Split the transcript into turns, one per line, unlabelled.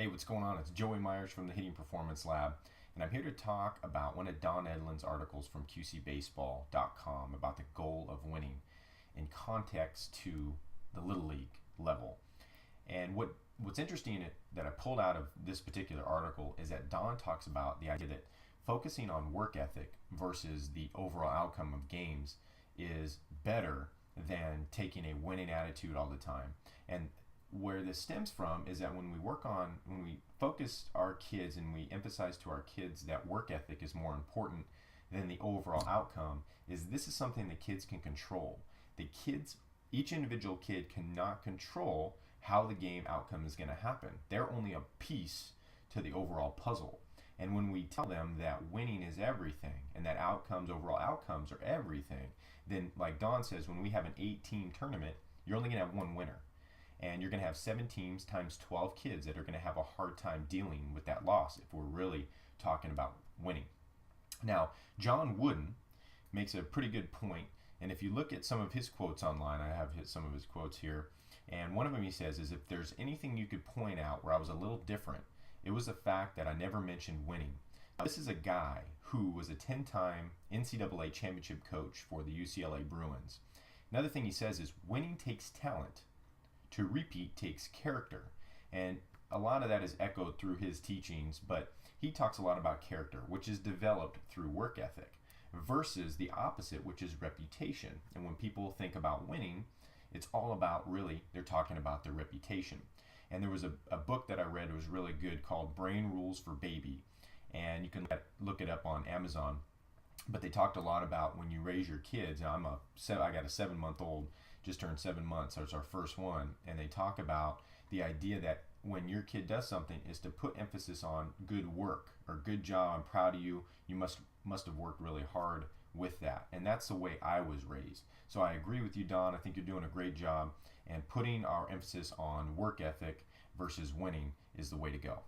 Hey, what's going on? It's Joey Myers from the Hitting Performance Lab, and I'm here to talk about one of Don Edlin's articles from QCBaseball.com about the goal of winning in context to the Little League level. And what's interesting that I pulled out of this particular article is that Don talks about the idea that focusing on work ethic versus the overall outcome of games is better than taking a winning attitude all the time. And where this stems from is that when we focus our kids and we emphasize to our kids that work ethic is more important than the overall outcome, is this is something the kids can control. Each individual kid cannot control how the game outcome is going to happen. They're only a piece to the overall puzzle. And when we tell them that winning is everything and that overall outcomes are everything, then like Don says, when we have an 8-team tournament, you're only going to have one winner. And you're going to have 7 teams times 12 kids that are going to have a hard time dealing with that loss if we're really talking about winning. Now, John Wooden makes a pretty good point, and if you look at some of his quotes online, I have some of his quotes here, and one of them he says is, if there's anything you could point out where I was a little different, it was the fact that I never mentioned winning. Now, this is a guy who was a 10-time NCAA championship coach for the UCLA Bruins. Another thing he says is winning takes talent. To repeat takes character, and a lot of that is echoed through his teachings, but he talks a lot about character, which is developed through work ethic, versus the opposite, which is reputation. And when people think about winning, it's all about, really, they're talking about their reputation. And there was a book that I read that was really good called Brain Rules for Baby, and you can look it up on Amazon. But they talked a lot about when you raise your kids. And I got a 7-month-old, just turned 7 months, so it's our first one, and they talk about the idea that when your kid does something is to put emphasis on good work or good job, I'm proud of you, you must have worked really hard with that. And that's the way I was raised. So I agree with you, Don. I think you're doing a great job, and putting our emphasis on work ethic versus winning is the way to go.